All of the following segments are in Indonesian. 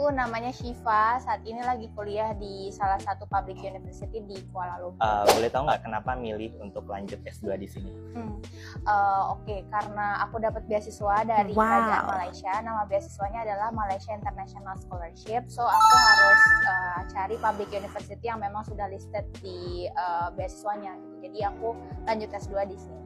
Aku namanya Syifa, saat ini lagi kuliah di salah satu public university di Kuala Lumpur. Boleh tahu nggak kenapa milih untuk lanjut S2 di sini? Oke, karena aku dapat beasiswa dari Kerajaan Malaysia. Nama beasiswanya adalah Malaysia International Scholarship. So aku harus cari public university yang memang sudah listed di beasiswanya. Jadi aku lanjut S2 di sini.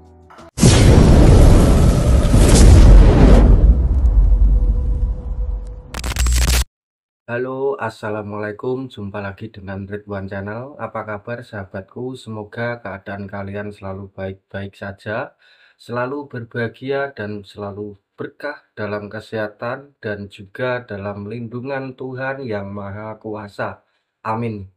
Halo, assalamualaikum. Jumpa lagi dengan Ridwan Channel. Apa kabar sahabatku? Semoga keadaan kalian selalu baik-baik saja, selalu berbahagia dan selalu berkah dalam kesehatan dan juga dalam lindungan Tuhan Yang Maha Kuasa. Amin.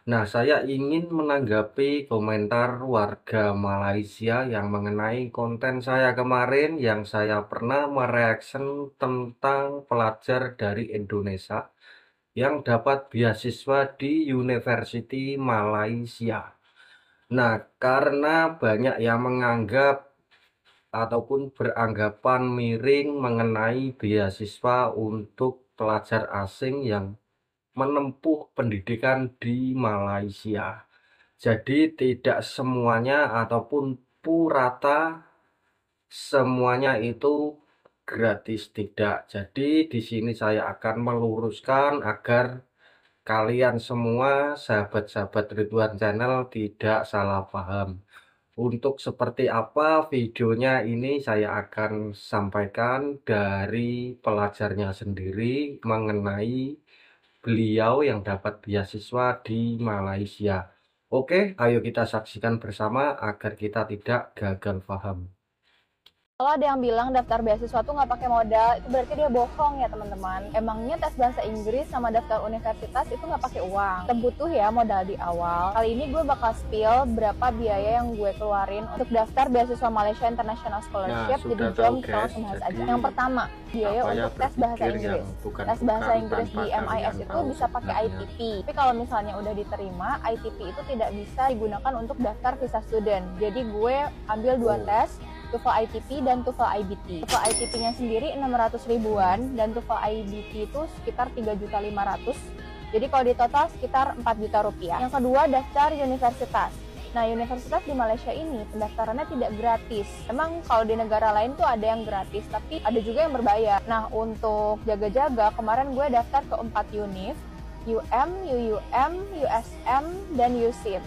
Nah, saya ingin menanggapi komentar warga Malaysia yang mengenai konten saya kemarin yang saya pernah mereaction tentang pelajar dari Indonesia yang dapat beasiswa di University Malaysia. Nah, karena banyak yang menganggap ataupun beranggapan miring mengenai beasiswa untuk pelajar asing yang menempuh pendidikan di Malaysia. Jadi tidak semuanya ataupun purata semuanya itu gratis, tidak. Jadi di sini saya akan meluruskan agar kalian semua sahabat-sahabat Ridwan Channel tidak salah paham. Untuk seperti apa videonya ini saya akan sampaikan dari pelajarnya sendiri mengenai beliau yang dapat beasiswa di Malaysia. Oke, ayo kita saksikan bersama agar kita tidak gagal paham. Kalau ada yang bilang daftar beasiswa tuh nggak pakai modal, itu berarti dia bohong ya teman-teman. Emangnya tes bahasa Inggris sama daftar universitas itu nggak pakai uang. Kita butuh ya modal di awal. Kali ini gue bakal spill berapa biaya yang gue keluarin untuk daftar beasiswa Malaysia International Scholarship. Jadi jom kita langsung bahas aja. Yang pertama, biaya untuk tes bahasa Inggris. Tes bahasa Inggris di MIS itu bisa pakai ITP. Tapi kalau misalnya udah diterima, ITP itu tidak bisa digunakan untuk daftar visa student. Jadi gue ambil dua tes, TOEFL ITP dan TOEFL IBT. TOEFL ITP-nya sendiri 600 ribuan dan TOEFL IBT itu sekitar 3.500.000. Jadi kalau di total sekitar 4 juta rupiah. Yang kedua, daftar universitas. Nah, universitas di Malaysia ini pendaftarannya tidak gratis. Emang kalau di negara lain tuh ada yang gratis, tapi ada juga yang berbayar. Nah, untuk jaga-jaga, kemarin gue daftar ke 4 univ, UM, UUM, USM, dan USIM.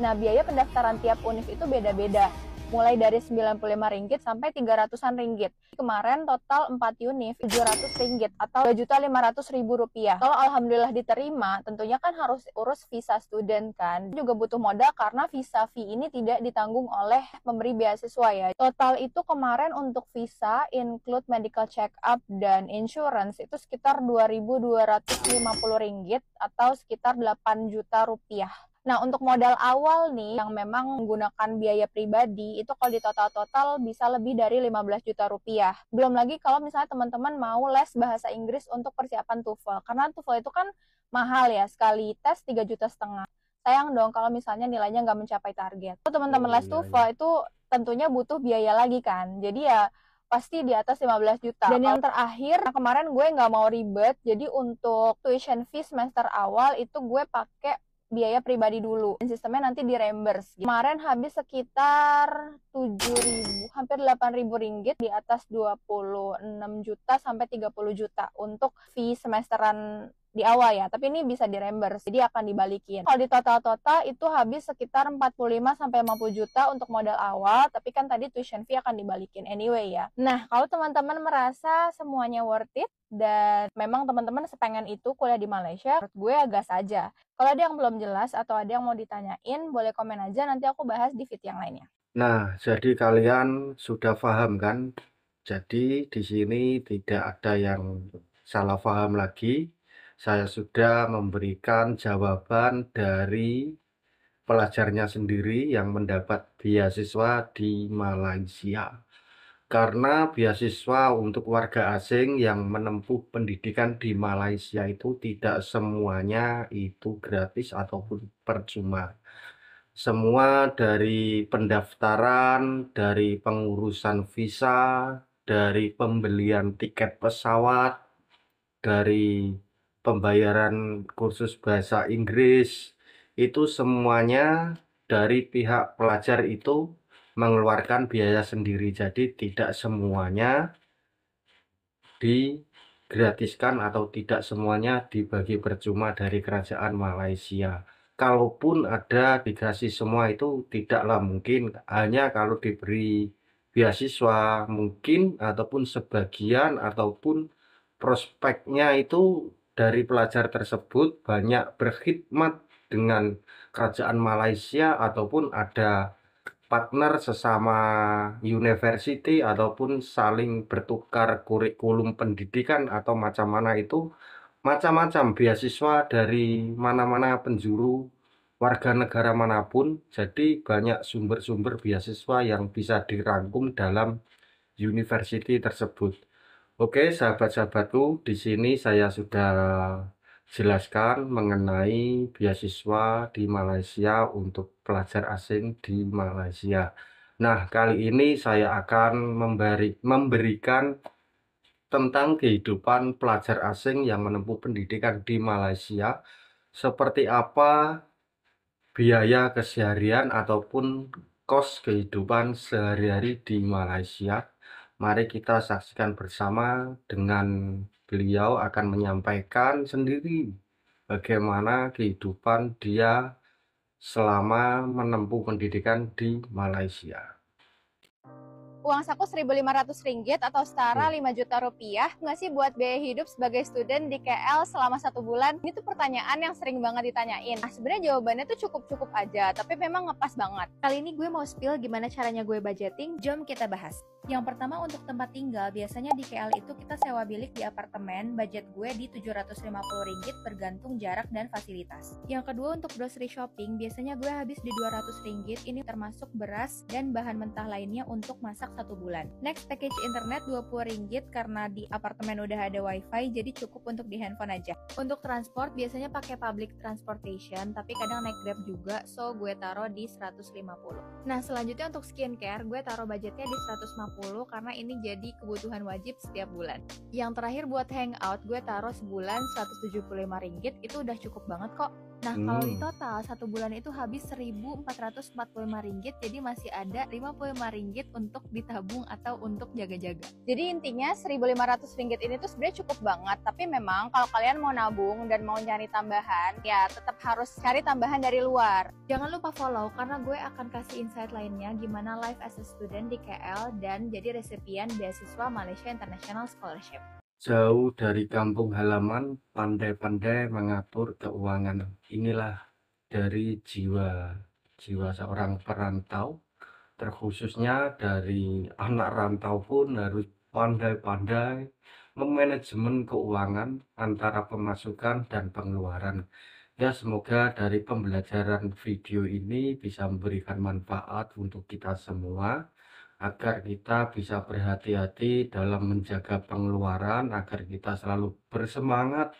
Nah, biaya pendaftaran tiap univ itu beda-beda, mulai dari Rp95 sampai Rp300-an. Kemarin total 4 univ Rp700 atau Rp2.500.000. Kalau alhamdulillah diterima, tentunya kan harus urus visa student kan. Juga butuh modal karena visa fee ini tidak ditanggung oleh pemberi beasiswa ya. Total itu kemarin untuk visa include medical check up dan insurance itu sekitar Rp2.250 atau sekitar Rp8 juta. Nah, untuk modal awal nih yang memang menggunakan biaya pribadi itu kalau di total bisa lebih dari 15 juta rupiah. Belum lagi kalau misalnya teman-teman mau les bahasa Inggris untuk persiapan TOEFL. Karena TOEFL itu kan mahal ya, sekali tes 3,5 juta. Sayang dong kalau misalnya nilainya nggak mencapai target. Kalau teman-teman les TOEFL itu tentunya butuh biaya lagi kan. Jadi ya pasti di atas 15 juta. Dan yang terakhir, kemarin gue nggak mau ribet. Jadi untuk tuition fee semester awal itu gue pakai biaya pribadi dulu dan sistemnya nanti di reimburse. Kemarin habis sekitar 7.000 hampir 8.000 ringgit, di atas 26 juta sampai 30 juta untuk fee semesteran di awal ya, tapi ini bisa di reimburse, jadi akan dibalikin. Kalau di total itu habis sekitar 45 sampai 50 juta untuk modal awal, tapi kan tadi tuition fee akan dibalikin anyway ya. Nah, kalau teman-teman merasa semuanya worth it dan memang teman-teman sepengen itu kuliah di Malaysia, menurut gue gas aja. Kalau ada yang belum jelas atau ada yang mau ditanyain, boleh komen aja, nanti aku bahas di video yang lainnya. Nah, jadi kalian sudah paham kan? Jadi di sini tidak ada yang salah paham lagi. Saya sudah memberikan jawaban dari pelajarnya sendiri yang mendapat beasiswa di Malaysia. Karena beasiswa untuk warga asing yang menempuh pendidikan di Malaysia itu tidak semuanya itu gratis ataupun percuma. Semua dari pendaftaran, dari pengurusan visa, dari pembelian tiket pesawat, dari pembayaran kursus bahasa Inggris, itu semuanya dari pihak pelajar itu mengeluarkan biaya sendiri. Jadi tidak semuanya digratiskan atau tidak semuanya dibagi percuma dari kerajaan Malaysia. Kalaupun ada dikasih semua itu tidaklah mungkin, hanya kalau diberi beasiswa mungkin ataupun sebagian ataupun prospeknya itu dari pelajar tersebut banyak berkhidmat dengan kerajaan Malaysia ataupun ada partner sesama university ataupun saling bertukar kurikulum pendidikan atau macam mana itu macam-macam beasiswa dari mana-mana penjuru warga negara manapun. Jadi banyak sumber-sumber beasiswa yang bisa dirangkum dalam university tersebut. Oke, sahabat-sahabatku, di sini saya sudah jelaskan mengenai beasiswa di Malaysia untuk pelajar asing di Malaysia. Nah, kali ini saya akan memberikan tentang kehidupan pelajar asing yang menempuh pendidikan di Malaysia, seperti apa biaya keseharian ataupun kos kehidupan sehari-hari di Malaysia. Mari kita saksikan bersama dengan beliau akan menyampaikan sendiri bagaimana kehidupan dia selama menempuh pendidikan di Malaysia. Uang saku Rp1.500 atau setara 5 juta rupiah nggak sih buat biaya hidup sebagai student di KL selama 1 bulan? Ini tuh pertanyaan yang sering banget ditanyain. Nah, sebenarnya jawabannya tuh cukup-cukup aja, tapi memang ngepas banget. Kali ini gue mau spill gimana caranya gue budgeting, jom kita bahas. Yang pertama untuk tempat tinggal, biasanya di KL itu kita sewa bilik di apartemen, budget gue di Rp750 bergantung jarak dan fasilitas. Yang kedua untuk grocery shopping, biasanya gue habis di Rp200, ini termasuk beras dan bahan mentah lainnya untuk masak 1 bulan. Next, package internet Rp20 karena di apartemen udah ada wifi, jadi cukup untuk di handphone aja. Untuk transport, biasanya pakai public transportation, tapi kadang naik Grab juga, so gue taruh di 150. Nah, selanjutnya untuk skincare, gue taruh budgetnya di 150 karena ini jadi kebutuhan wajib setiap bulan. Yang terakhir buat hangout, gue taruh sebulan Rp175, itu udah cukup banget kok. Nah, kalau di total 1 bulan itu habis Rp1.445, jadi masih ada Rp55 untuk ditabung atau untuk jaga-jaga. Jadi intinya Rp1.500 ini tuh sebenarnya cukup banget, tapi memang kalau kalian mau nabung dan mau nyari tambahan, ya tetap harus cari tambahan dari luar. Jangan lupa follow karena gue akan kasih insight lainnya gimana life as a student di KL dan jadi resipien beasiswa Malaysia International Scholarship. Jauh dari kampung halaman, pandai-pandai mengatur keuangan. Inilah dari jiwa seorang perantau, terkhususnya dari anak rantau pun harus pandai-pandai memanajemen keuangan antara pemasukan dan pengeluaran. Ya, semoga dari pembelajaran video ini bisa memberikan manfaat untuk kita semua, agar kita bisa berhati-hati dalam menjaga pengeluaran, agar kita selalu bersemangat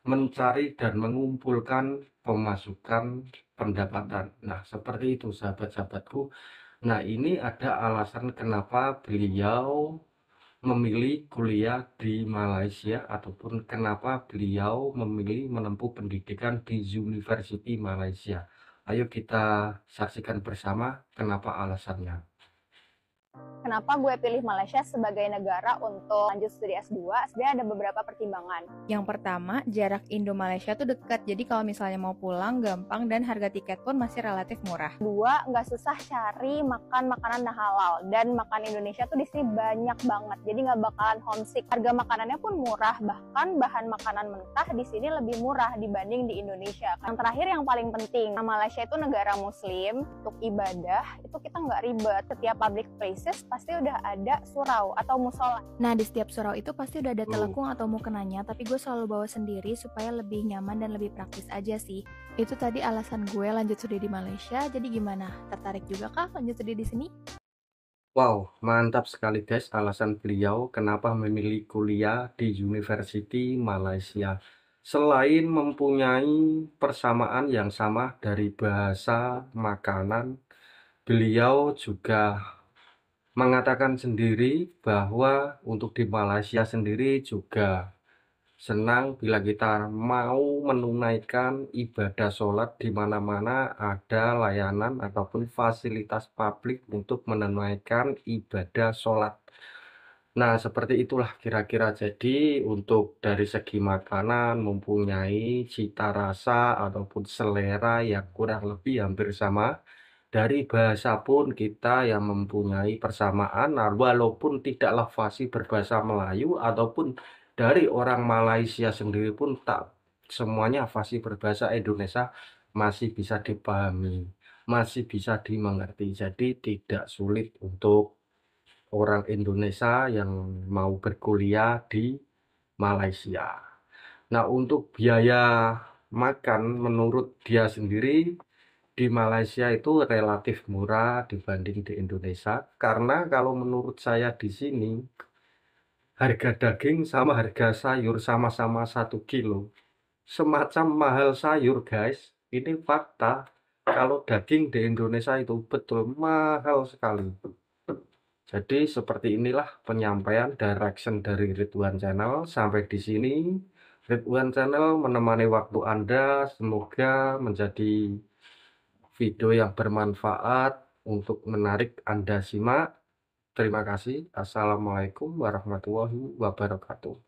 mencari dan mengumpulkan pemasukan pendapatan. Nah, seperti itu sahabat-sahabatku. Nah, ini ada alasan kenapa beliau memilih kuliah di Malaysia ataupun kenapa beliau memilih menempuh pendidikan di University Malaysia. Ayo kita saksikan bersama kenapa alasannya. Kenapa gue pilih Malaysia sebagai negara untuk lanjut studi S2? Sebenarnya ada beberapa pertimbangan. Yang pertama, jarak Indo-Malaysia tuh dekat, jadi kalau misalnya mau pulang gampang dan harga tiket pun masih relatif murah. Dua, nggak susah cari makan makanan halal, dan makan Indonesia tuh di sini banyak banget, jadi nggak bakalan homesick. Harga makanannya pun murah, bahkan bahan makanan mentah di sini lebih murah dibanding di Indonesia. Yang terakhir yang paling penting, Malaysia itu negara Muslim, untuk ibadah itu kita nggak ribet. Setiap public places pasti udah ada surau atau musola. Nah, di setiap surau itu pasti udah ada telekung atau mukenanya, tapi gue selalu bawa sendiri supaya lebih nyaman dan lebih praktis aja sih. Itu tadi alasan gue lanjut studi di Malaysia. Jadi gimana? Tertarik juga kah lanjut studi di sini? Wow, mantap sekali guys alasan beliau kenapa memilih kuliah di University Malaysia. Selain mempunyai persamaan yang sama dari bahasa, makanan, beliau juga mengatakan sendiri bahwa untuk di Malaysia sendiri juga senang bila kita mau menunaikan ibadah sholat di mana-mana ada layanan ataupun fasilitas publik untuk menunaikan ibadah sholat. Nah, seperti itulah kira-kira. Jadi, untuk dari segi makanan mempunyai cita rasa ataupun selera yang kurang lebih hampir sama. Dari bahasa pun kita yang mempunyai persamaan, nah, walaupun tidaklah fasih berbahasa Melayu ataupun dari orang Malaysia sendiri pun tak semuanya fasih berbahasa Indonesia masih bisa dipahami, masih bisa dimengerti. Jadi tidak sulit untuk orang Indonesia yang mau berkuliah di Malaysia. Nah, untuk biaya makan menurut dia sendiri di Malaysia itu relatif murah dibanding di Indonesia. Karena kalau menurut saya di sini harga daging sama harga sayur sama-sama 1 kilo. Semacam mahal sayur, guys. Ini fakta. Kalau daging di Indonesia itu betul mahal sekali. Jadi seperti inilah penyampaian direction dari Ridwan Channel. Sampai di sini Ridwan Channel menemani waktu Anda. Semoga menjadi video yang bermanfaat untuk menarik Anda simak. Terima kasih. Assalamualaikum warahmatullahi wabarakatuh.